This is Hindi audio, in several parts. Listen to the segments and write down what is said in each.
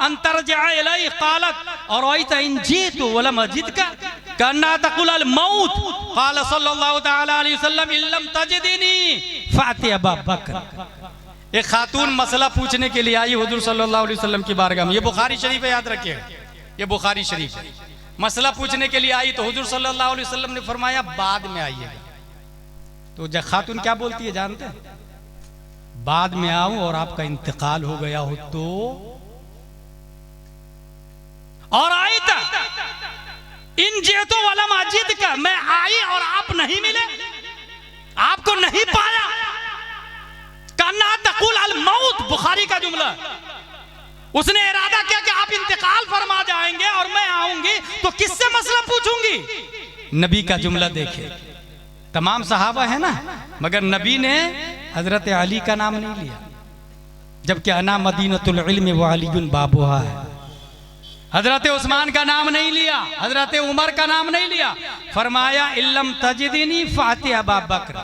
अंतरजा इलैहि क़ालत अरअयत इन जीतु वलम अजिदका कन्ना तक़ुल अल मौत क़ाल सल्लल्लाहु तआला अलैहि वसल्लम इल्लम तजिदनी फ़ाति अबा बकर। एक खातून मसला पूछने के लिए आई हुजूर सल्लल्लाहु अलैहि वसल्लम की बारगाह में। ये बुखारी शरीफ है, याद रखिएगा, ये बुखारी शरीफ है। मसला पूछने के लिए आई तो हुजूर सल्लल्लाहु अलैहि वसल्लम ने फरमाया बाद में आइएगा। तो जब खातून क्या बोलती है जानते हैं? बाद में आऊं और आपका इंतकाल हो गया हो तो? और आई था इन जेतो वाला माजिद का, मैं आई और आप नहीं मिले, आपको नहीं पाया। कन्ना तक़ुल अल मौत, बुखारी का जुमला। उसने इरादा किया कि आप इंतकाल फरमा जाएंगे और मैं आऊंगी तो किससे मसला पूछूंगी। नबी का जुमला देखे, तमाम सहाबा है ना, मगर नबी ने हजरत अली का नाम नहीं लिया, जबकि अना मदीनतुल इल्म व अलीयुन बाबुहा है। हजरत उस्मान का नाम नहीं लिया, हजरत उमर का नाम नहीं लिया। फरमाया इल्लम तजिदनी फ़ाति अबा बकर,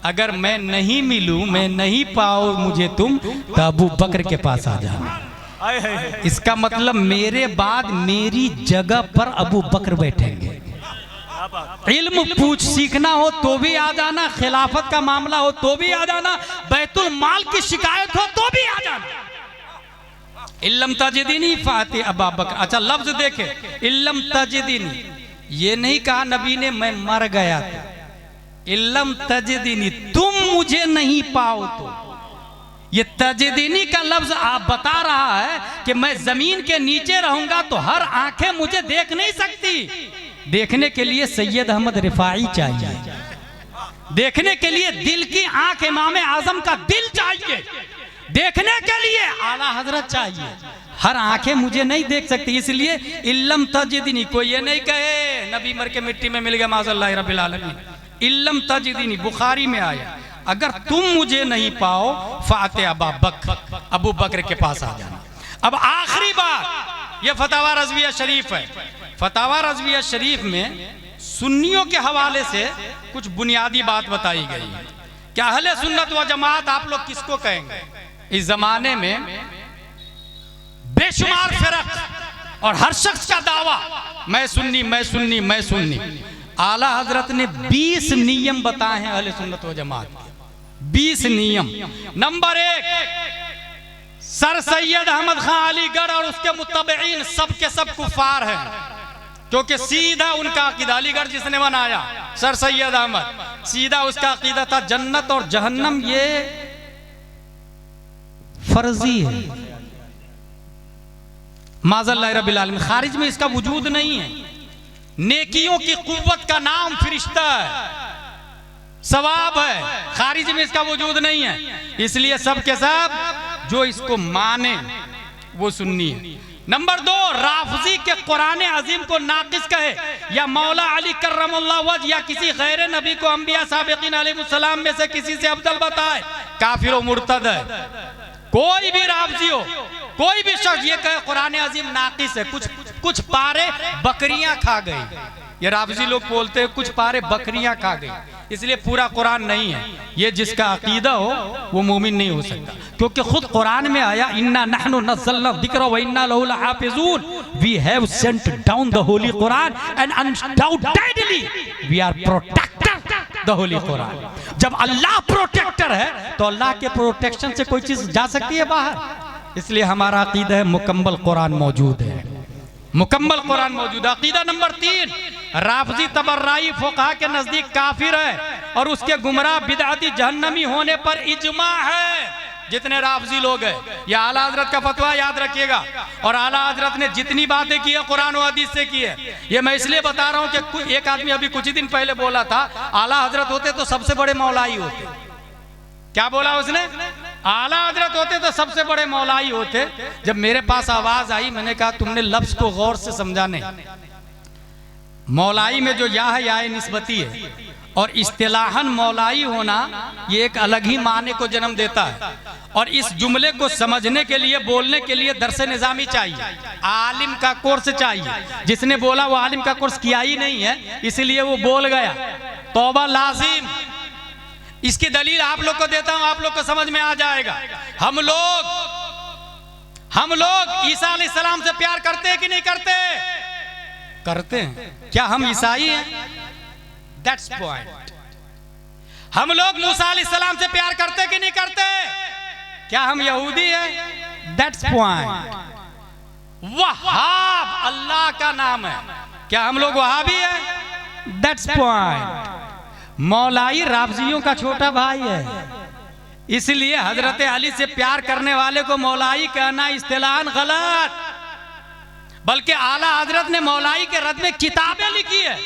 अगर मैं नहीं मिलूं, मैं नहीं पाओ मुझे तुम, तो अबू बकर के पास आ जाना। इसका मतलब मेरे बाद मेरी जगह पर अबू बकर बैठेंगे। इल्म पूछ सीखना हो तो भी आ जाना, खिलाफत का मामला हो तो भी आ जाना, बैतुल माल की शिकायत हो तो भी आ जाना। इल्लम तजिदनी फ़ाति अबा बकर। अच्छा लफ्ज देखे, इल्लम तजिदनी, ये नहीं कहा नबी ने मैं मर गया था। इल्लम तजिदनी, तुम मुझे नहीं पाओ तो। ये तजिदनी का लफ्ज आप बता रहा है कि मैं जमीन के नीचे रहूंगा तो हर आंखें मुझे देख नहीं सकती। देखने के लिए सैयद अहमद रिफाई चाहिए, देखने के लिए दिल की आंख इमाम आजम का दिल चाहिए, देखने के लिए आला हजरत चाहिए। हर आंखें मुझे नहीं देख सकती, इसलिए इल्लम तजिदनी। कोई ये नहीं कहे नबी मर के मिट्टी में मिल गया माज़अल्लाह रब्बिल आलमीन। इल्लम तजिदनी बुखारी में आया, अगर तुम मुझे नहीं पाओ फ़ाति अबा बकर, अबू बकर के पास आ जाना। अब आखिरी बात, यह फतावा रज़विया शरीफ है। फतावा रज़विया शरीफ में सुन्नियों के हवाले से कुछ बुनियादी बात बताई गई है कि अहले सुन्नत व जमात आप लोग किसको कहेंगे। इस जमाने में बेशुमार फिरक और हर शख्स का दावा मैं सुन्नी, मैं सुन्नी, मैं सुन्नी। आला हजरत ने 20 नियम बताए हैं अहले सुन्नत व जमात के, 20 नियम। नंबर 1, सर सैयद अहमद खान अलीगढ़ और उसके मुत्तबईन सब के सब कुफार हैं, क्योंकि सीधा उनका अकीदा, अलीगढ़ जिसने बनाया सर सैयद अहमद, सीधा उसका अकीदा था जन्नत और जहन्नम ये फर्जी है, माज़अल्लाह रब्बिल आलमीन। खारिज में इसका वजूद नहीं है। नेकियों की कुव्वत का नाम फरिश्ता है, सवाब है, खारिज में इसका वजूद नहीं है। इसलिए सब के सब जो इसको माने वो सुन्नी है। नंबर 2, राफजी के कुरान अजीम को नाकिस कहे या मौला अली कर्रमल्लाहु वजह या किसी गैर नबी को अंबिया साबिकीन अलैहिस्सलाम में से किसी से अफजल बताए, काफिर व मुर्तद है। कोई भी राफजी हो, कोई भी शख्स ये कहे कुरान अजीम नाकिस है, कुछ पारे बकरियां खा गई, ये राफजी लोग बोलते हैं कुछ पारे बकरियां खा गई, इसलिए पूरा कुरान नहीं है। ये जिसका अकीदा हो वो मोमिन नहीं हो सकता, क्योंकि खुद कुरान में आया इन्ना नहनु नज़्ज़लना ज़िक्र व इन्ना लहु लहाफ़िज़ून, we have sent down the holy Quran and undoubtedly we are protector the holy Quran. जब अल्लाह प्रोटेक्टर है तो अल्लाह के प्रोटेक्शन से कोई चीज जा सकती है बाहर। इसलिए हमारा अकीदा है मुकम्मल कुरान मौजूद है, मुकम्मल कुरान मौजूद है। अकीदा नंबर 3, राफजी तबर्राई फुक़हा के नजदीक काफिर है और उसके गुमराह बिदअती जहन्नमी होने पर इजमा है। जितने राफजी लोग हैं, यह आला हजरत का फतवा याद रखिएगा। और आला हजरत ने जितनी बातें की है कुरान और हदीस से की है। ये मैं इसलिए बता रहा हूँ कि एक आदमी अभी कुछ ही दिन पहले बोला था आला हजरत होते तो सबसे बड़े मौलाई होते। क्या बोला उसने? आला हजरत होते तो सबसे बड़े मौलाई होते। जब मेरे पास आवाज आई मैंने कहा तुमने लफ्ज को गौर से समझा नहीं। मौलाई में जो या है या निस्बती है और इस्तिलाहन मौलाई होना ये एक अलग ही माने को जन्म देता है। और इस जुमले को समझने के लिए, बोलने के लिए दरसे निजामी चाहिए, आलिम का कोर्स चाहिए। जिसने बोला वो आलिम का कोर्स किया ही नहीं है, इसलिए वो बोल गया। तौबा लाजिम। इसकी दलील आप लोग को देता हूं, आप लोग को समझ में आ जाएगा। हम लोग हम लोग ईसा अलैहिस्सलाम से प्यार करते हैं कि नहीं करते? करते हैं। क्या हम ईसाई हैं? That's point. हम लोग मूसा अलैहिस्सलाम से प्यार करते कि नहीं करते? क्या हम यहूदी हैं? That's point. वहाब अल्लाह का नाम है, क्या हम लोग वहाबी हैं? That's point. मौलाई राफजियों का छोटा भाई है, इसलिए हजरत अली से प्यार करने वाले को मौलाई कहना इस्तिलाहन गलत, बल्कि आला हजरत ने मौलाई के रद में किताबें लिखी है।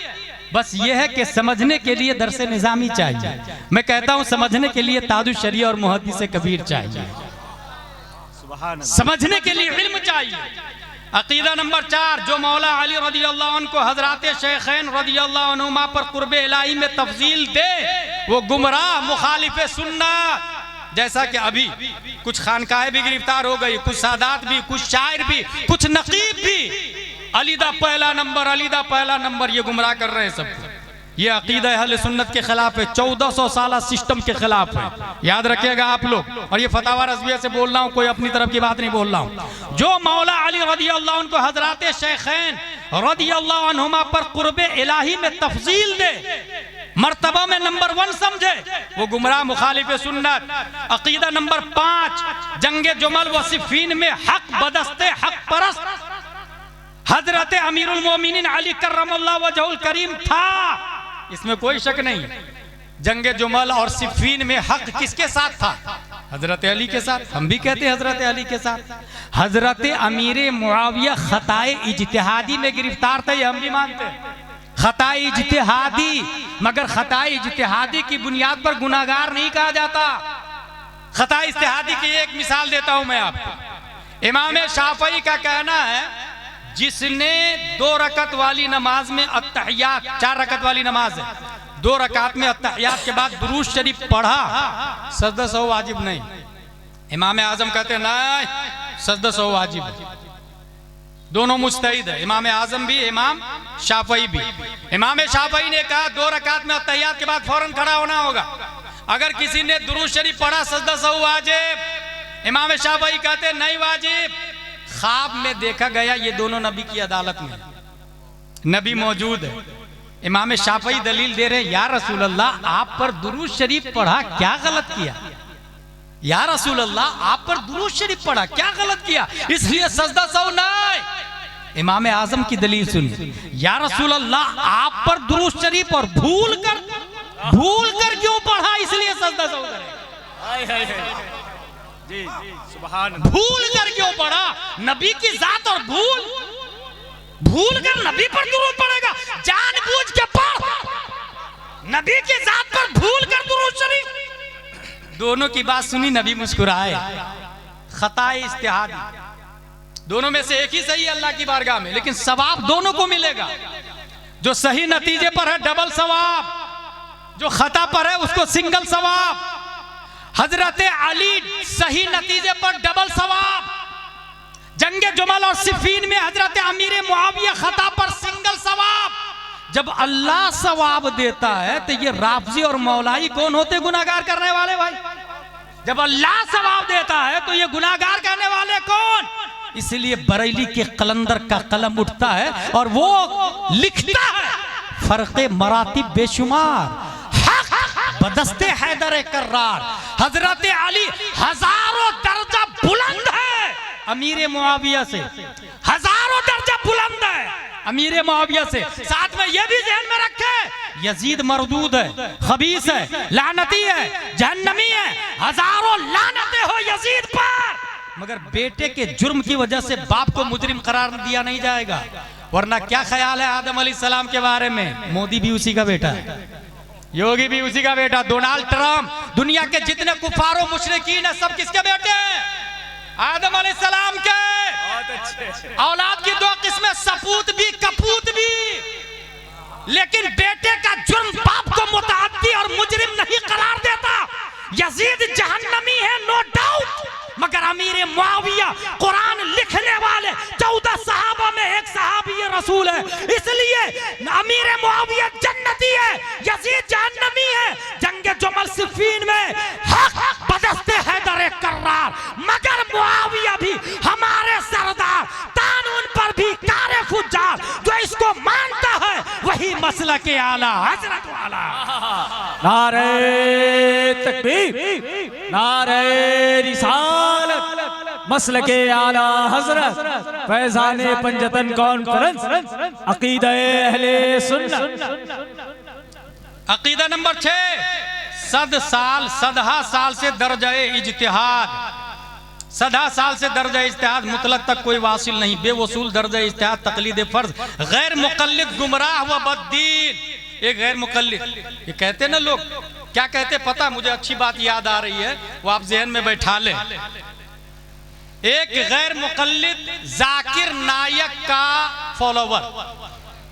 बस यह है कि समझने के लिए दरसे निजामी चाहिए। मैं कहता हूं समझने के लिए ताजुश शरिया और मुहद्दिस कबीर चाहिए, समझने के लिए इल्म चाहिए। अकीदा नंबर 4, जो मौला अली रदी अल्लाह अन्हु को हजरात शेखैन रदी अल्लाह अन्हुमा पर कुर्बे इलाही में तफजील दे वो गुमराह मुखालिफ सुन्नत। जैसा कि अभी कुछ खानकाहें भी गिरफ्तार हो गई, कुछ सादात भी, कुछ शायर भी, कुछ नकीब भी अलीदा पहला नंबर, अलीदा पहला नंबर, ये गुमराह कर रहे हैं सबको। ये अकीदा अहले सुन्नत के खिलाफ है, 1400 साल सिस्टम के खिलाफ है, याद रखिएगा आप लोग। और ये फतावा रज़विया से बोल रहा हूँ, कोई अपनी तरफ की बात नहीं बोल रहा हूँ। जो मौला अली रज़ी अल्लाह अन्हु को हजरात शेखैन रज़ी अल्लाह अन्हुमा पर कुर्बे इलाही में तफजील दे, मर्तबा में नंबर 1 समझे, वो गुमराह मुखालिफ सुन्नत। अकीदा नंबर 5, जंगे जुमल व सिफ़ीन में हक बदस्ते हक परस्त हजरत अमीरुल मोमिनीन अली कर्रमल्लाहु वजहुल करीम था, इसमें कोई शक नहीं। जंगे जुमल और सिफ़ीन में हक किसके साथ था? हजरत अली के साथ। हम भी कहते हैं हजरत अली के साथ। हजरत अमीर मुआविया खताए इज्तिहादी में गिरफ्तार थे, हम भी मानते हैं, खताए इज्तिहादी। मगर खताए इज्तिहादी की बुनियाद पर गुनाहगार नहीं कहा जाता। खताए इज्तिहादी की एक मिसाल देता हूं मैं आपको। इमाम शाफई का कहना है, जिसने 2 रकत वाली नमाज में अत्तहियात, 4 रकत वाली नमाज है, 2 रकात में अत्तहियात के बाद दुरूद शरीफ पढ़ा, सजदा सहो वाजिब नहीं। इमाम आजम कहते हैं नहीं, सजदा सहो वाजिब है। दोनों मुस्तहिद है, इमाम आजम भी, इमाम शाफई भी। इमाम शाफई ने कहा 2 रकात में अत्तहियात के बाद फौरन खड़ा होना होगा। अगर किसी ने दुरूद शरीफ पढ़ा, सजदा सहो वाजिब। इमाम शाफई कहते नहीं वाजिब। ख्वाब में देखा गया ये दोनों नबी की अदालत में, नबी मौजूद है। इमाम शाफई दलील दे रहे हैं, या रसूल अल्लाह आप पर दुरूद शरीफ पढ़ा, क्या गलत किया? या रसूल अल्लाह आप पर दुरूद शरीफ पढ़ा, क्या गलत किया? इसलिए सजदा सहो नहीं। इमाम आजम की दलील सुनिए, या रसूल अल्लाह आप पर दुरूद शरीफ और भूल कर क्यों पढ़ा, इसलिए सजदा सहो करें। जी, सुभान अल्लाह। भूल कर क्यों पढ़ा? नबी की जात और भूल कर नबी पर दुरूद पड़ेगा, जानबूझ के पढ़। नबी की जात पर भूल कर दुरूद शरीफ। दोनों की बात सुनी, नबी मुस्कुराए। खताए इज्तिहादी, दोनों में से एक ही सही अल्लाह की बारगाह में, लेकिन सवाब दोनों को मिलेगा। जो सही नतीजे पर है डबल सवाब, जो खता पर है उसको सिंगल सवाब। हजरत अली सही नतीजे पर डबल सवाब, जंगे जुमल और सिफ़ीन में हजरत अमीर मुआविया खता पर सिंगल सवाब। जब अल्लाह सवाब देता है तो ये राफजी और मौलाई कौन होते गुनाहगार करने वाले? भाई, जब अल्लाह सवाब देता है तो ये गुनाहगार करने वाले कौन? इसलिए बरेली के कलंदर का कलम उठता है और वो लिखता है, फर्क़े मरातिब बेशुमार, बदस्ते हैदर कर्रार, हजरत अली हजारों दर्जा बुलंद है अमीर मुआविया से, हजारों दर्जा बुलंद है अमीर मुआविया से। साथ में यह भी ध्यान में रखे, यजीद मरदूद है, खबीस है, लानती है, जहन्नमी है, हजारों लानतें हो यजीद पर, मगर बेटे के जुर्म की वजह से बाप को मुजरिम करार दिया नहीं जाएगा। वरना क्या ख्याल है आदम अलैहिस्सलाम के बारे में? मोदी भी उसी का बेटा है, योगी भी उसी का बेटा, डोनाल्ड ट्रंप, दुनिया के जितने कुफारो मुशरिकीन है सब किसके बेटे हैं? आदम अलैहिस्सलाम के। औलाद की 2 किस्में, सपूत भी कपूत भी, लेकिन बेटे का जुर्म बाप को मुतअद्दी और मुजरिम नहीं करार देता। यजीद जहन्नमी है नो डाउट, मगर अमीर मुआविया कुरान लिखने वाले 14 सहाबा में एक सहाबी रसूल है, इसलिए अमीर मुआविया जन्नती है, यजीद जहन्नमी है। जंगे जुमल सिफ़ीन में हक बदस्ते हैदर कर्रार, मगर मुआविया भी हमारे मसलक आला हजरत वाला। नारे तकबीर, नारे रिसालत, मसलके आला हजरत, फैजाने पंजतन कॉन्फ्रेंस, अकीदा अहले सुन्नत। अकीदा नंबर 6, सदहा साल से दर्जाए इज्तिहाद, सदा साल से दर्जा इज्तिहाद मुतलक तक कोई वासिल नहीं, बेवसूल दर्जा इज्तिहाद तकलीद फर्ज, गैर मुकल्लिद गुमराह व बद्दीन। एक गैर मुकल्लिद, ये कहते ना लोग, क्या कहते पता, मुझे अच्छी बात याद आ रही है, वो आप जहन में बैठा लें। एक गैर मुकल्लिद जाकिर नायक का फॉलोवर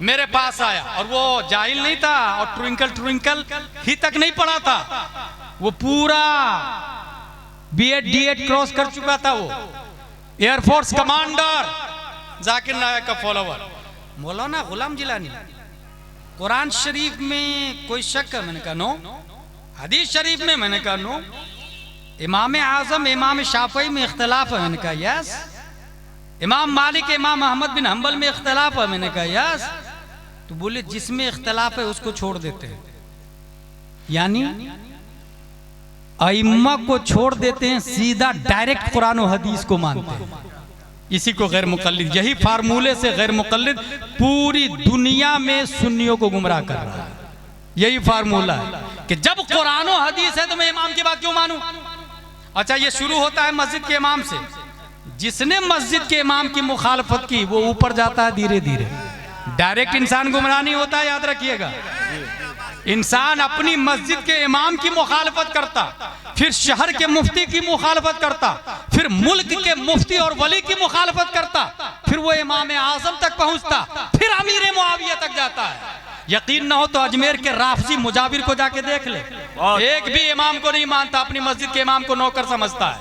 मेरे पास आया, और वो जाहिल नहीं था और ट्विंकल ट्विंकल ही तक नहीं पढ़ा था, वो पूरा B.Ed D.Ed क्रॉस कर चुका था, वो एयरफोर्स कमांडर जाकिर नायक का फॉलोवर। मौलाना गुलाम जिलानी, कुरान शरीफ में कोई शक है? मैंने कहा नो। हदीस शरीफ में? मैंने कहा नो। इमाम आजम इमाम शाफई में इख्तलाफ है? मैंने कहा यस। इमाम मालिक इमाम अहमद बिन हंबल में इख्तलाफ है? मैंने कहा यस। तो बोले जिसमें इख्तलाफ है उसको छोड़ देते हैं, यानी अइम्मा को छोड़ देते हैं, सीधा डायरेक्ट कुरान और हदीस को मानते हैं। इसी को गैर मुकल्लिद, यही फार्मूले से गैर मुकल्लिद पूरी दुनिया में सुन्नियों को गुमराह कर रहा है। यही फार्मूला है कि जब कुरान और हदीस है तो मैं इमाम की बात क्यों मानूं? अच्छा, ये शुरू होता है मस्जिद के इमाम से। जिसने मस्जिद के इमाम की मुखालफत की वो ऊपर जाता है धीरे धीरे। डायरेक्ट इंसान गुमराह नहीं होता, याद रखिएगा। इंसान अपनी मस्जिद के इमाम की मुखालफत करता, फिर शहर के मुफ्ती की मुखालफत करता, फिर मुल्क के मुफ्ती और वली की मुखालफत करता, फिर वो इमाम आजम तक पहुंचता, फिर अमीर मुआविया तक जाता है। यकीन न हो तो अजमेर के राफजी मुजाविर को जाके देख ले, एक भी इमाम को नहीं मानता, अपनी मस्जिद के इमाम को नौकर समझता है,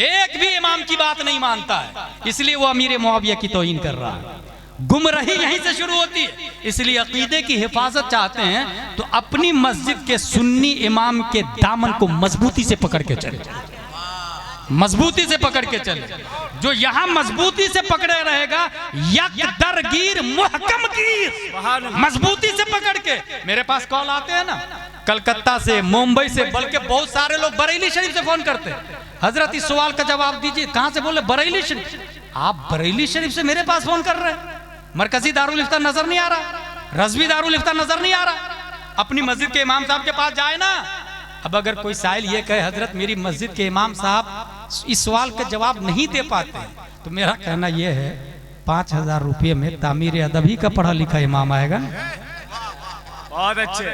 एक भी इमाम की बात नहीं मानता है, इसलिए वो अमीर मुआविया की तौहीन कर रहा है। गुमराही यहीं से शुरू होती है। इसलिए अकीदे की हिफाजत चाहते हैं तो अपनी मस्जिद के सुन्नी इमाम के दामन को मजबूती से पकड़ के चले, मजबूती से पकड़ के चले। जो यहां मजबूती से पकड़े रहेगा, यक दरगीर मुहकम गिर, मजबूती से पकड़ के। मेरे पास कॉल आते हैं ना कलकत्ता से, मुंबई से, बल्कि बहुत सारे लोग बरेली शरीफ से फोन करते हैं, हजरत इस सवाल का जवाब दीजिए। कहां से बोले? बरेली शरीफ। आप बरेली शरीफ से मेरे पास फोन कर रहे हैं? मरकजी दारुल इफ्ता नजर नहीं आ रहा, रजवी दारुल इफ्ता नजर नहीं आ रहा। अपनी मस्जिद के इमाम साहब के पास जाए ना। अब अगर कोई साइल ये कहे हजरत मेरी मस्जिद के इमाम साहब इस सवाल का जवाब नहीं दे पाते, तो मेरा कहना यह है 5000 रुपये में तामीर अदबी का पढ़ा लिखा इमाम आएगा। बहुत अच्छे।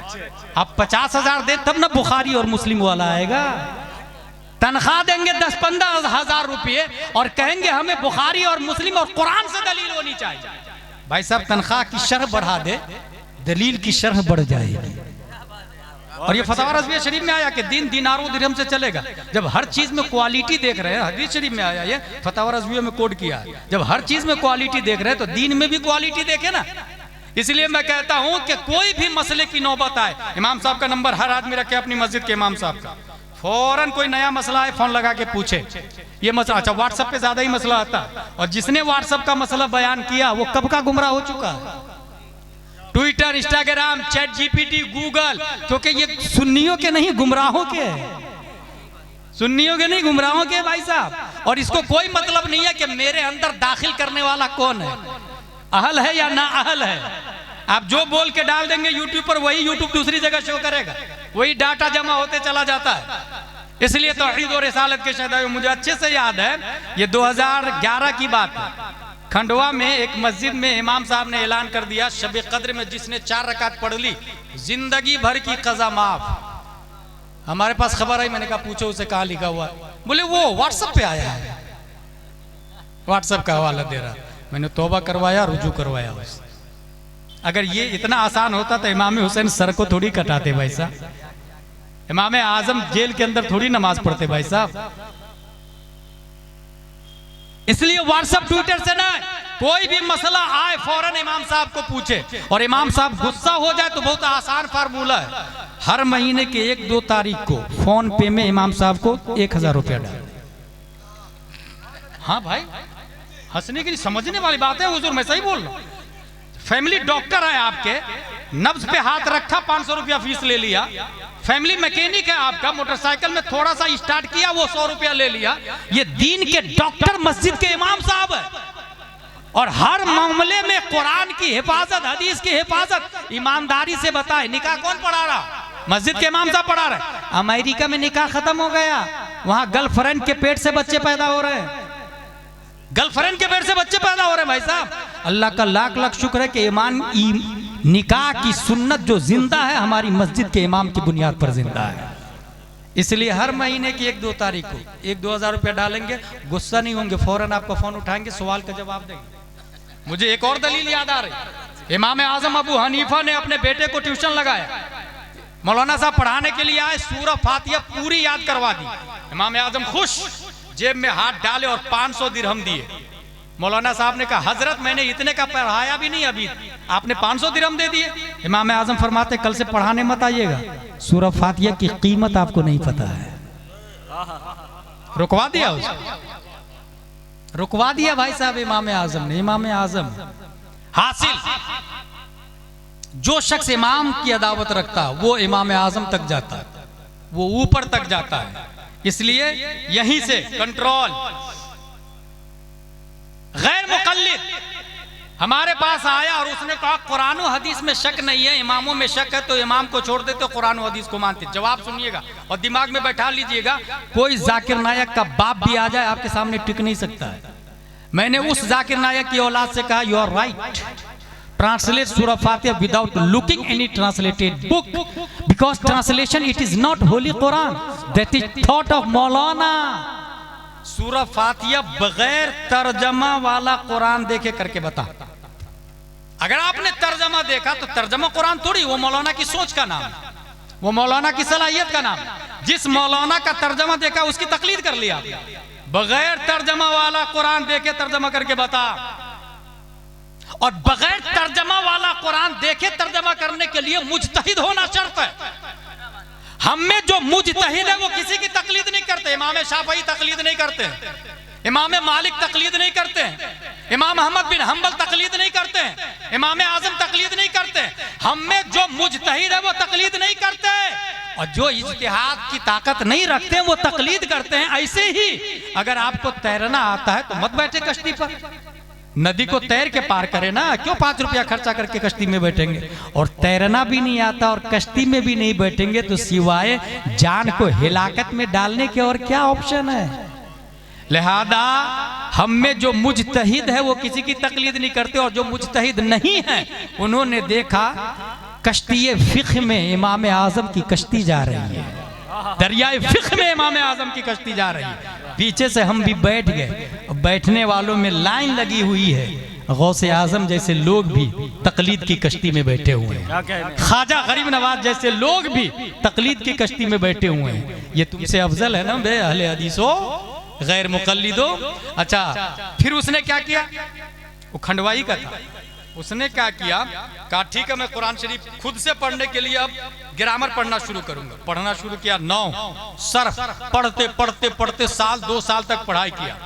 अब 50,000 दे तब ना बुखारी और मुस्लिम वाला आएगा। तनख्वाह देंगे 10-15 हजार रुपये और कहेंगे हमें बुखारी और मुस्लिम और कुरान से दलील होनी चाहिए। भाई साहब, तनख्वाह की शरह बढ़ा दे, दलील की शरह बढ़ जाएगी। और ये फतवा रज़विया शरीफ में आया कि दिन दिनारों दिरहम से चलेगा। जब हर चीज में क्वालिटी देख रहे हैं, हदीस शरीफ में आया, ये फतवा रज़विया में कोड किया है, जब हर चीज में क्वालिटी देख रहे हैं तो दीन में भी क्वालिटी देखे ना। इसलिए मैं कहता हूं कि कोई भी मसले की नौबत आए, इमाम साहब का नंबर हर आदमी रखे अपनी मस्जिद के इमाम साहब का, फौरन कोई नया मसला है फोन लगा के पूछे ये मसला। अच्छा, व्हाट्सएप पे ज्यादा ही मसला आता, और जिसने व्हाट्सएप का मसला बयान किया वो कब का गुमराह हो चुका है। Twitter, Instagram, chat GPT, Google, क्योंकि ये सुन्नियों के नहीं गुमराहों के है, सुन्नियों के नहीं गुमराहों के भाई साहब। और इसको कोई मतलब नहीं है कि मेरे अंदर दाखिल करने वाला कौन है, अहल है या ना अहल है। आप जो बोल के डाल देंगे यूट्यूब पर, वही यूट्यूब दूसरी जगह शो करेगा, वही डाटा जमा होते चला जाता है। इसलिए तौहीद और रिसालत के शहदाई, मुझे अच्छे से याद है, ये 2011 की बात है। खंडवा में एक मस्जिद में इमाम साहब ने ऐलान कर दिया, शब कद्र में जिसने 4 रकात पढ़ ली जिंदगी भर की कज़ा माफ। हमारे पास खबर आई, मैंने कहा पूछो उसे कहाँ लिखा हुआ। बोले वो व्हाट्सएप पे आया है, व्हाट्सएप का हवाला दे रहा। मैंने तौबा करवाया, रुजू करवाया उससे। अगर ये इतना आसान होता तो इमाम हुसैन सर को थोड़ी कटाते भाई साहब, इमाम आजम जेल के अंदर थोड़ी नमाज पढ़ते भाई साहब। इसलिए व्हाट्सएप ट्विटर से ना, कोई भी मसला आए फौरन इमाम साहब को पूछे, और इमाम साहब गुस्सा हो जाए तो बहुत आसान फार्मूला है, हर महीने के 1-2 तारीख को फोन पे में इमाम साहब को 1000 रुपया डाल। हाँ भाई, हंसने की समझने वाली बात है हुजूर, मैं सही बोल रहा हूँ। फैमिली डॉक्टर है आपके, नब्ज पे हाथ रखा, 500 रुपया फीस ले लिया। फैमिली मैकेनिक है आपका, मोटरसाइकिल में थोड़ा सा स्टार्ट किया, वो 100 रुपया ले लिया। ये दीन के डॉक्टर मस्जिद के इमाम साहब है, और हर मामले में कुरान की हिफाजत, हदीस की हिफाजत, ईमानदारी से बताए। निकाह कौन पढ़ा रहा? मस्जिद के इमाम साहब पढ़ा रहे। अमेरिका में निकाह खत्म हो गया, वहां गर्लफ्रेंड के पेट से बच्चे पैदा हो रहे हैं, गर्लफ्रेंड के पेट से बच्चे पैदा हो रहे हैं भाई साहब। अल्लाह का लाख लाख शुक्र है कि निकाह की सुन्नत जो जिंदा है हमारी मस्जिद के इमाम की बुनियाद पर जिंदा है। इसलिए हर महीने की 1-2 तारीख को 1-2 हज़ार रुपया डालेंगे, गुस्सा नहीं होंगे, फौरन आपका फोन उठाएंगे, सवाल का जवाब देंगे। मुझे एक और दलील याद आ रही, इमाम आजम अबू हनीफा ने अपने बेटे को ट्यूशन लगाया। मौलाना साहब पढ़ाने के लिए आए, सूरह फातिहा पूरी याद करवा दी। इमाम आजम खुश, जेब में हाथ डाले और 500 दिरहम दिए। मौलाना साहब ने कहा, हजरत मैंने इतने का पढ़ाया भी नहीं अभी, आपने 500 दिरहम दे दिए। इमाम आजम फरमाते, कल से पढ़ाने मत आइएगा, सूरह फातिहा की कीमत आपको नहीं पता है। रुकवा दिया उसको, रुकवा दिया भाई साहब इमाम आजम ने। इमाम आजम हासिल, जो शख्स इमाम की अदावत रखता है वो इमाम आजम तक जाता है, वो ऊपर तक जाता है। इसलिए यहीं से कंट्रोल। गैर मुकल्लिद हमारे पास आया और उसने कहा कुरान और हदीस में शक नहीं है, इमामों में शक है, तो इमाम को छोड़ देते, कुरान और हदीस को मानते। जवाब सुनिएगा और दिमाग में बैठा लीजिएगा, कोई जाकिर नायक का बाप भी आ जाए आपके सामने टिक नहीं सकता है। मैंने उस जाकिर नायक की औलाद से कहा, you are right, translate Surah Fatiha without looking any translated book, because translation it is not Holy Quran, that is thought of Maulana। सूरह फातिहा बगैर तर्जमा वाला कुरान देखे करके बता। अगर आपने तर्जमा देखा तो तर्जमा कुरान थोड़ी, वो मौलाना की सोच का नाम, वो मौलाना की सलाहियत का नाम। जिस मौलाना का तर्जमा देखा उसकी तकलीद कर लिया। बगैर तर्जमा वाला कुरान देखे तर्जमा करके बता, और बगैर तर्जमा वाला कुरान देखे तर्जमा करने के लिए मुजतहिद होना शर्त है। हम में जो मुजतहिद है वो किसी की तकलीद नहीं करते। इमाम शाफई तकलीद नहीं करते, इमाम मालिक तकलीद नहीं करते, इमाम अहमद बिन हंबल तकलीद नहीं करते, इमाम आजम तकलीद नहीं करते। हम में जो मुजतहिद है वो तकलीद नहीं करते, और जो इज्तिहाद की ताकत नहीं रखते वो तकलीद करते हैं। ऐसे ही अगर आपको तैरना आता है तो मत बैठे कश्ती पर, नदी को तैर के पार करे ना, क्यों 5 रुपया खर्चा करके कश्ती में बैठेंगे। और तैरना भी नहीं आता और कश्ती में भी नहीं बैठेंगे तो सिवाय जान को हिलाकत में डालने के और क्या ऑप्शन है। लिहाजा हम में जो मुजतहिद है वो किसी की तकलीद नहीं करते, और जो मुजतहिद नहीं है उन्होंने देखा कश्ती फिक्र में इमाम आजम की कश्ती जा रही है, दरियाए फिक्र में इमाम आजम की कश्ती जा रही है। पीछे से हम भी बैठ गए, बैठने वालों में लाइन लगी हुई है, गौसे आजम जैसे लोग भी तकलीद की कश्ती में बैठे हुए हैं, ख्वाजा गरीब नवाज जैसे लोग भी तकलीद की कश्ती में बैठे हुए हैं। ये तुमसे अफजल है ना बे अहले हदीसो गैर मुकल्लिदो। अच्छा, फिर उसने क्या किया, वो खंडवाई का था। उसने क्या किया, कहा ठीक है मैं कुरान शरीफ खुद से पढ़ने के लिए अब ग्रामर पढ़ना शुरू करूंगा। पढ़ना शुरू किया, 9 सर्फ पढ़ते पढ़ते पढ़ते 1-2 साल तक पढ़ाई किया।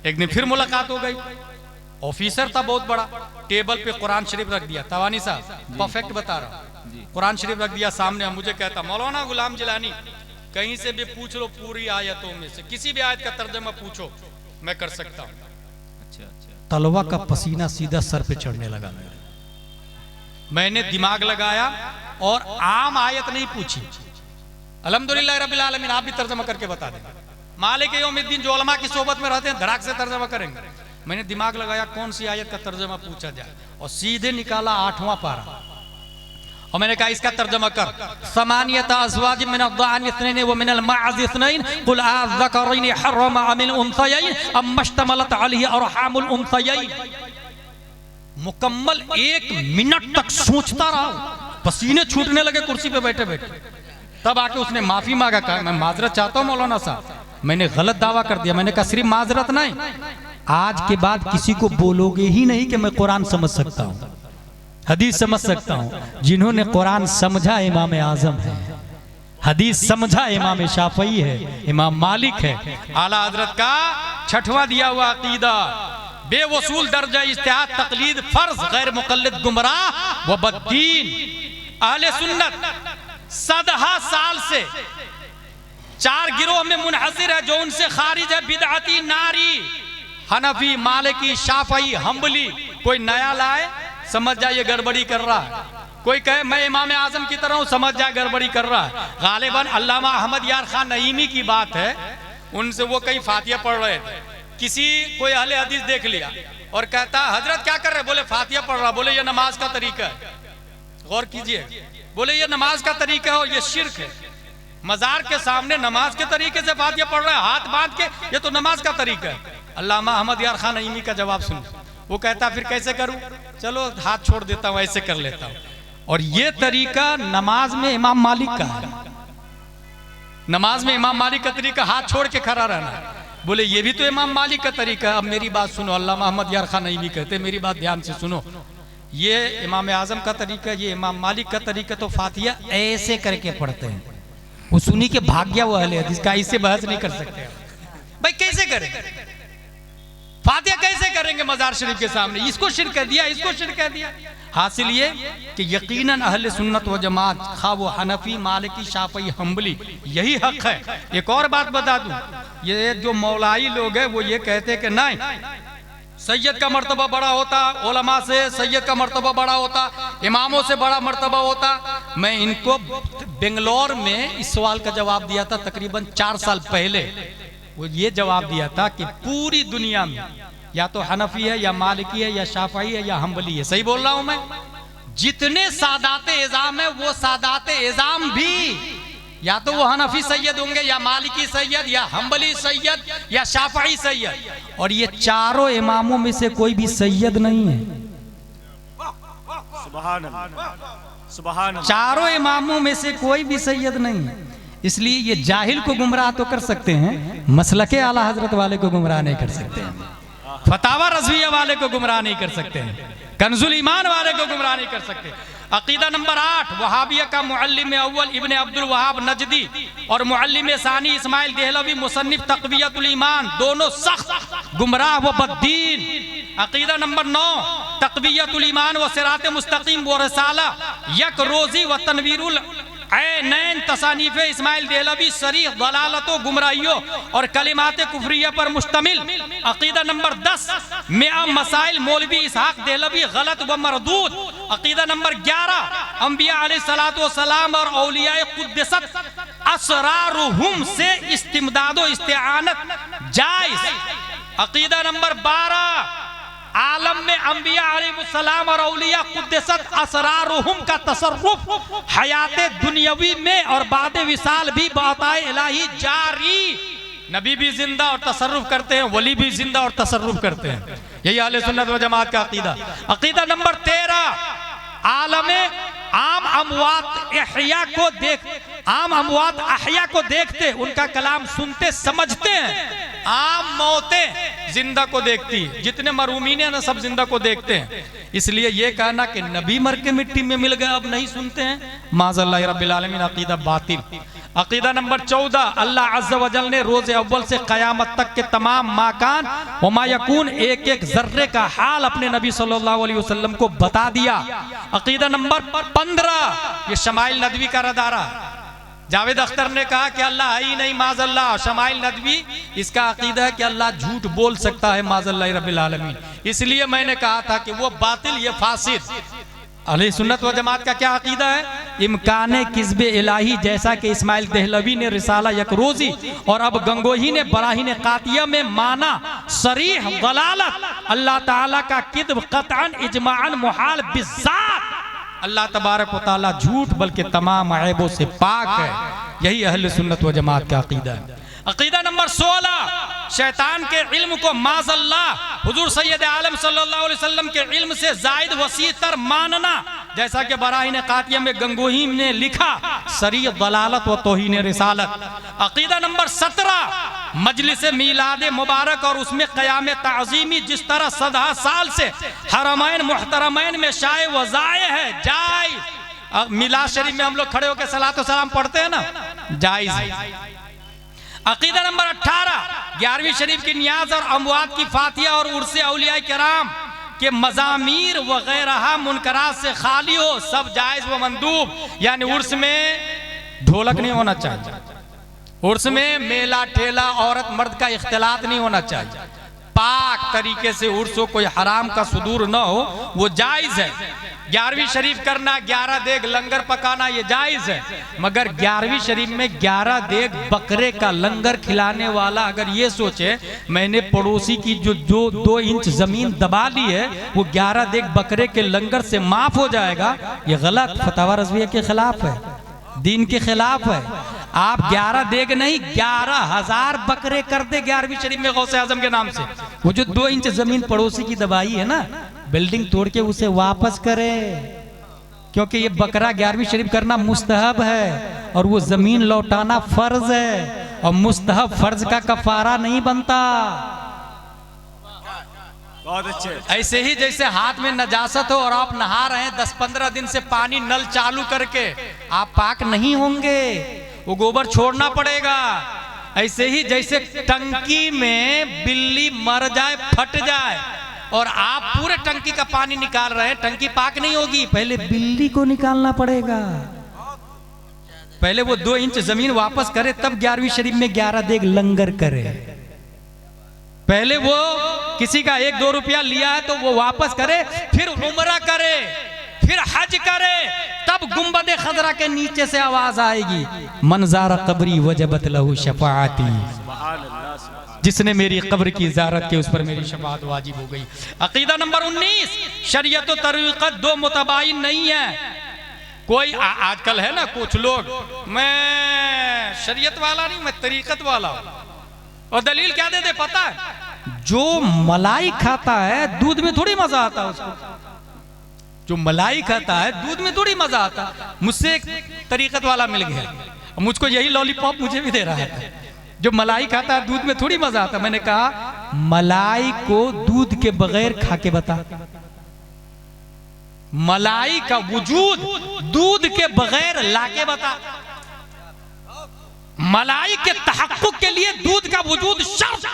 एक दिन फिर मुलाकात हो गई, ऑफिसर था बहुत बड़ा, टेबल पे कुरान शरीफ रख दिया। तवानी साहब परफेक्ट बता रहा हूँ, कुरान शरीफ रख दिया सामने। मुझे कहता, मौलाना गुलाम जिलानी कहीं से भी पूछ लो, पूरी आयतों में से किसी भी आयत का तर्जमा पूछो, मैं कर सकता हूँ। तलवा का पसीना सीधा सर पे चढ़ने लगा। मैंने दिमाग लगाया और आम आयत नहीं पूछी, अल्हम्दुलिल्लाह रब्बिल आलमीन, आप भी तर्जमा करके बता दें। मालिक यौमिद्दीन जो उलमा की सोबत में रहते हैं धड़ाक से तर्जमा करेंगे। मैंने दिमाग लगाया कौन सी आयत का तर्जमा पूछा जाए, और सीधे निकाला 8वां पारा, और मैंने कहा इसका तर्जमा कर, समानियता अज़वाज मिन अद-दान इत्नैन व मिन अल-माअज़ इत्नैन कुल अज़-ज़करैन हर्रम अमिल उन्सयैन अम्मा इश्तमलत अलैहि अरहामुल उन्सयैन। मुकम्मल 1 मिनट तक सोचता रहा, पसीने छूटने लगे कुर्सी पे बैठे बैठे। तब आके उसने माफी मांगा, कहा मैं माजरत चाहता हूँ मौलाना साहब, मैंने गलत दावा कर दिया। मैंने कहा सिर्फ माजरत नहीं, आज के बाद किसी को बोलोगे ही नहीं कि मैं कुरान समझ सकता हूँ, हदीस समझ सकता हूँ। जिन्होंने कुरान समझा इमाम आजम है, हदीस समझा इमाम शाफई है, इमाम मालिक है। आला हजरत का 6वां दिया हुआ अकीदा, बेवसूल दर्जा इज्तिहाद तकलीद फर्ज, गैर मुकल्लिद गुमराह, व बद्दीन। अहले सुन्नत सदहा साल से 4 गिरोह में मुनहसिर है जो उनसे खारिज है। बिदअती, नारी, हनफी, मालिकी, शाफई, हम्बली। कोई नया लाए समझ जाए ये गड़बड़ी कर रहा है, कोई कहे मैं इमाम आजम की तरह हूं समझ जाए गड़बड़ी कर रहा है। गालिबन अल्लामा अहमद यार खान नईमी की बात है, उनसे वो कई फातिया पढ़ रहे थे, किसी कोई अहले हदीस देख लिया और कहता हजरत क्या कर रहे, बोले फातिया पढ़ रहा, बोले ये नमाज का तरीका है। गौर कीजिए, बोले ये नमाज का तरीका है और ये शिर्क है। मजार के सामने नमाज के तरीके से फातिया पढ़ रहा है हाथ बांध के, ये तो नमाज का तरीका है। अल्लामा अहमद यार खान नईमी का जवाब सुन, वो कहता फिर कैसे करूं, चलो हाथ छोड़ देता हूं, ऐसे कर लेता हूं। और ये तरीका नमाज में इमाम मालिक का है, नमाज में इमाम मालिक का तरीका हाथ छोड़ के खड़ा रहना। बोले ये भी तो इमाम मालिक का तरीका है। अब मेरी बात सुनो, अल्लामा अहमद यार खान नईमी कहते मेरी बात ध्यान से सुनो, ये इमाम आजम का तरीका, ये इमाम मालिक का तरीका, तो फातिया ऐसे करके पढ़ते हैं। वो सुनी के भाग गया वो अहले हदीस का, इससे बहस नहीं कर सकते भाई, कैसे करें फातिया, कैसे करेंगे मजार शरीफ के सामने, इसको शिर्क कह दिया, इसको शिर्क कह दिया। हासिल ये कि यकीनन अहले सुन्नत व जमात, खा वो हनफी, मालिकी, शाफई, हम्बली, यही हक है। एक और बात बता दूं, ये जो मौलाई लोग हैं वो ये कहते हैं कि नहीं सैयद का मर्तबा बड़ा होता, उलमा से सैयद का मर्तबा बड़ा होता, इमामों से बड़ा मर्तबा होता। मैं इनको बेंगलोर में इस सवाल का जवाब दिया था तकरीबन 4 साल पहले। वो ये जवाब दिया था कि पूरी दुनिया में या तो हनफी है या मालिकी है या शाफई है या हम्बली है, सही बोल रहा हूं मैं, जितने सादाते इज़ाम है वो सादाते इज़ाम भी या तो वो हनफी सैयद होंगे या मालिकी सैयद या हम्बली सैयद या शाफई सैयद, और ये चारों इमामों में से कोई भी सैयद नहीं है। सुभान अल्लाह, सुभान अल्लाह। चारों इमामों में से कोई भी सैयद नहीं है। इसलिए ये जाहिल को गुमराह तो कर सकते हैं, मसलके आला हजरत वाले को गुमराह नहीं कर सकते हैं, फतावा रज़विया वाले को गुमराह नहीं कर सकते हैं, कंजुल ईमान वाले को गुमराह नहीं कर सकते। अकीदा नंबर 8 वहाबिया का मुअल्लिम अव्वल इब्ने अब्दुल वहाब नजदी और मुअल्लिम सानी इस्माइल देहलवी मुसन्निफ तक़वियतुल ईमान, दोनों सख्त गुमराह व बद्दीन। अकीदा नंबर 9 तक़वियतुल ईमान व सिरात मुस्तकीम व रिसाला यक रोजी व तनवीरुल ऐनैन तसानीफ इस्माइल देहलवी सरीह दलालतो गुमराहियों और कलिमात कुफरिया पर मुश्तमिल। अकीदा नंबर 10 मिया मसाइल मौलवी इसहाक देहलवी गलत व मरदूद। अकीदा नंबर 11 अंबिया अलैहिस्सलातु वस्सलाम और औलियाए कुद्दसत असरारुहुम से इस्तिमदादो इस्तिआनत जायज। अकीदा नंबर 12 आलम में अंबिया अलैहिस्सलाम और औलिया कुद्दसत असरारुहुम का तसर्रुफ हयाते दुनियावी में और बाद विसाल भी बाताए इलाही जारी। नबी भी जिंदा और तसर्रुफ करते हैं, वली भी जिंदा और तसर्रुफ करते हैं, यही अहले सुन्नत व जमात का अकीदा। अकीदा नंबर 13 आलम आम अमवात अहया को देखते, उनका कलाम सुनते समझते हैं। आम मौतें जिंदा को देखती है, जितने मरूमीन है ना सब जिंदा को देखते हैं। इसलिए ये कहना कि नबी मर के मिट्टी में मिल गए अब नहीं सुनते हैं, माज़अल्लाह रब्बिल आलमीन, अकीदा बातिल। अकीदा नंबर 14 अल्लाह अज़्ज़ व जल ने रोज़ अव्वल से क़यामत तक के तमाम माकान व मा यकून एक एक जर्रे का हाल अपने नबी सल्लल्लाहु अलैहि वसल्लम को बता दिया। अकीदा नंबर 15 ये शमाइल नदवी का रदारा, जावेद अख्तर ने कहा कि अल्लाह है ही नहीं, माज़अल्लाह। शमाइल नदवी इसका अकीदा है कि अल्लाह झूठ बोल सकता है, माज़अल्लाह रब्बिल आलमीन। इसलिए मैंने कहा था कि वो बातिल, ये फासिद। अहले सुन्नत व जमात का क्या अकीदा है? इम्कान किस्बे इलाही, जैसा कि इस्माइल देहलवी ने रिसाला यकरोजी और अब गंगोही ने बराहीन कातिया में माना सरीह दलालत, अल्लाह ताला का किद्ब कतअन इजमाअन मुहाल बिज़ात। अल्लाह तबारक व तआला झूठ बल्कि तमाम ऐबों से पाक है, यही अहले सुन्नत व जमात का अकीदा है। अकीदा नंबर 16 शैतान के इल्म को माज़अल्लाह हुजूर सैयद आलम सल्लल्लाहु अलैहि वसल्लम के इल्म से जायद वसी तर मानना, जैसा कि बराहीन कातिया में गंगोही ने लिखा सरीह दलालत व तौहीन रिसालत। अकीदा नंबर 17 मजलिस मीलाद मुबारक और उसमें क़याम ताज़ीमी, जिस तरह 17 साल से हरमैन मुहतरमैन में शाये व ज़ाये है, जायज़। मिलाद शरीफ में हम लोग खड़े होकर सलात व सलाम पढ़ते हैं ना, जायज़ है। अकीदा नंबर 18 11वीं शरीफ की नियाज और अमवात की फातिया और उर्से औलिया किराम कि मजामीर वगैरह मुनकरात से खाली हो, सब जायज व मंदूब। यानी उर्स में ढोलक नहीं होना चाहिए, उर्स में मेला ठेला औरत मर्द का इख्तिलात नहीं होना चाहिए, पाक तरीके से उर्स हो, कोई हराम का सुदूर न हो, वो जायज है। 11वीं शरीफ करना, 11 देग लंगर पकाना, ये जायज है। मगर 11वीं शरीफ में 11 देग बकरे का लंगर खिलाने वाला अगर ये सोचे मैंने पड़ोसी की जो 2 इंच जमीन दबा ली है वो 11 देग बकरे के लंगर से माफ हो जाएगा, ये गलत फतवा रज़विया के खिलाफ है, दीन के खिलाफ है। आप 11 देग नहीं 11,000 बकरे कर दे 11वीं शरीफ में गौसे आजम के नाम से। वो जो 2 इंच जमीन पड़ोसी की दबाई है ना, बिल्डिंग तोड़ के उसे वापस करे, क्योंकि ये बकरा 11वीं शरीफ करना मुस्तहब है और वो जमीन लौटाना फर्ज है, और मुस्तहब फर्ज का कफारा नहीं बनता। बहुत अच्छे। ऐसे ही जैसे हाथ में नजासत हो और आप नहा रहे हैं 10-15 दिन से पानी नल चालू करके, आप पाक नहीं होंगे, वो गोबर छोड़ना पड़ेगा। ऐसे ही जैसे टंकी में बिल्ली मर जाए, फट जाए, और आप पूरे टंकी का पानी निकाल रहे हैं, टंकी पाक नहीं होगी, पहले बिल्ली को निकालना पड़ेगा। पहले वो 2 इंच जमीन वापस करे, तब 11वीं शरीफ में 11 देग लंगर करे। पहले वो किसी का 1-2 रुपया लिया है तो वो वापस करे, फिर उम्रा करे, फिर हज करे, तब गुंबद खजरा के नीचे से आवाज आएगी, मनजारा कब्री वजबत लहू शफाअती, जिसने मेरी कब्र की ज़ियारत की उस पर मेरी शफाअत वाजिब हो गई। अकीदा नंबर 19, शरीयत और तरीक़त 2 मुतबाइन नहीं है। कोई आजकल है ना कुछ लोग, मैं शरीयत वाला नहीं, मैं तरीक़त वाला हूं, और दलील क्या दे दे पता है? जो मलाई खाता है दूध में थोड़ी मजा आता है उसको, जो मलाई खाता है दूध में थोड़ी मजा आता। मुझसे एक तरीक़त वाला मिल गया, मुझको यही लॉलीपॉप मुझे भी दे रहा है, जो मलाई खाता है दूध में थोड़ी मजा आता। मैंने कहा मलाई को दूध के बगैर खा के बता, मलाई का वजूद दूध के बगैर लाके बता। मलाई के तहक्कुक के लिए दूध का वजूद शर्त,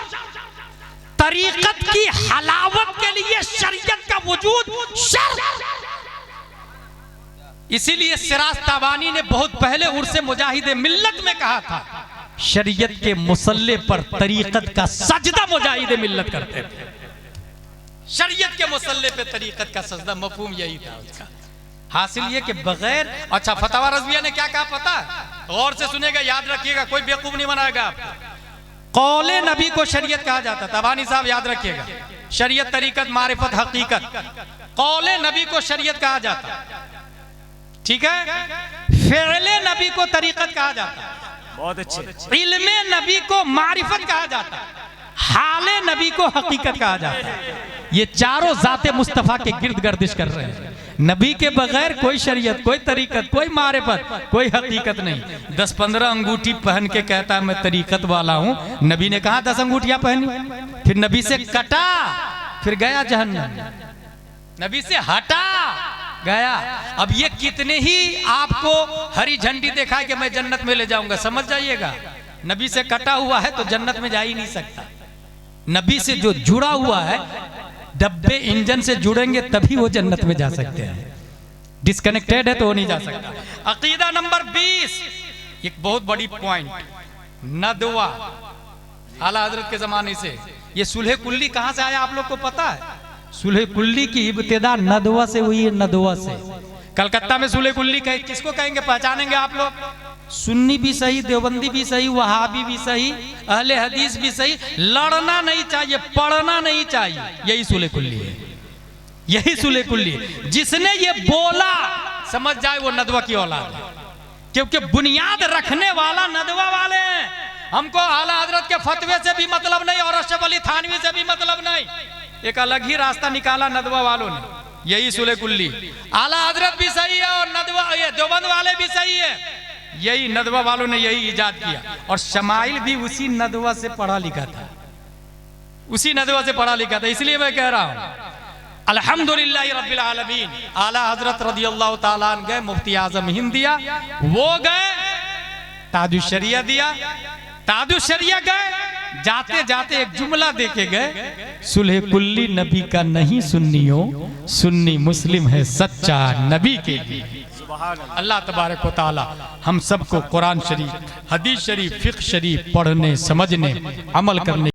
तरीक़त की हलावत के लिए शरीयत का वजूद शर्त। इसीलिए सिराज ताबानी ने बहुत पहले उर्से मुजाहिदे मिल्लत में कहा था, शरीयत के मुसल्ले पर तरीक़त का सजदा मुजाहिदे मिल्लत करते थे। शरीयत के मुसल्ले पे तरीक़त का सजदा, मफहूम यही था उसका। हासिल ये कि बगैर, अच्छा फतवा रज़विया ने क्या कहा पता है? गौर से सुनेगा, याद रखिएगा, कोई बेवकूफ नहीं बनाएगा आपको। कौले नबी को शरीयत कहा जाता, तबानी साहब याद रखिएगा, शरीयत तरीक़त मारिफत हकीकत, कौले नबी को शरीयत कहा जाता, ठीक है। फ़िअले नबी को तरीक़त कहा जाता, बहुत अच्छे। इल्मे नबी को मारिफत कहा जाता, हाले नबी को हकीकत कहा जाता। ये चारों ज़ाते मुस्तफ़ा के गिर्द गर्दिश कर रहे हैं। नबी के बगैर कोई शरीयत, कोई तरीक़त, कोई मारिफत, कोई हकीकत नहीं। 10-15 अंगूठी पहन के कहता है मैं तरीक़त वाला हूँ। नबी ने कहा 10 अंगूठियाँ पहनी, फिर नबी से कटा, फिर गया जहन्नम, नबी से हटा गया। अब ये कितने ही आपको हरी झंडी दिखाए कि मैं जन्नत में ले जाऊंगा, समझ जाइएगा नबी से कटा हुआ है तो जन्नत में जा ही नहीं सकता। नबी से जो जुड़ा हुआ है, डब्बे इंजन से जुड़ेंगे तभी वो जन्नत में जा सकते हैं, डिस्कनेक्टेड है तो वो नहीं जा सकता। अकीदा नंबर 20, एक बहुत बड़ी पॉइंट, नदवा। आला हजरत के जमाने से ये सुलह कुल्ली कहां से आया आप लोग को पता है? सुलह कुल्ली की इब्तिदा नदवा से हुई है, नदवा से। कलकत्ता में सुलह कुल्ली किसको कहेंगे, पहचानेंगे आप लोग? सुन्नी भी सही, देवबंदी भी सही, वहाबी भी सही, अहले हदीस भी सही। लड़ना नहीं चाहिए, पढ़ना नहीं चाहिए, यही सुलह कुल्ली है, यही सुलह कुल्ली है। जिसने ये बोला समझ जाए वो नदवा की औलाद है, क्योंकि बुनियाद रखने वाला नदवा वाले हैं। हमको आला हजरत के फतवे से भी मतलब नहीं और अशरफ अली थानवी से भी मतलब नहीं, एक अलग ही रास्ता निकाला नदवा वालों ने, यही सुलह कुल्ली। आला हजरत भी सही है और नदवा, ये देवबंद वाले भी सही है, यही नदवा वालों ने यही इजाद किया। और शमाइल भी उसी नदवा से पढ़ा लिखा था, उसी नदवा से पढ़ा लिखा था। इसलिए मैं कह रहा हूं अल्हम्दुलिल्लाह रब्बिल आलमीन। आला हजरत रदियल्लाहु ताला अन्हु गए, मुफ्ती आजम हिंद दिया, वो गए ताजुश शरिया दिया, ताजुश शरिया गए, जाते जाते एक जुमला दे के गए, सुलह कुल्ली नबी का नहीं सुन्नियों, सुन्नी मुस्लिम है सच्चा नबी के लिए। अल्लाह तबारक व तआला हम सबको कुरान शरीफ, हदीस शरीफ, फिक्र शरीफ पढ़ने, समझने, अमल करने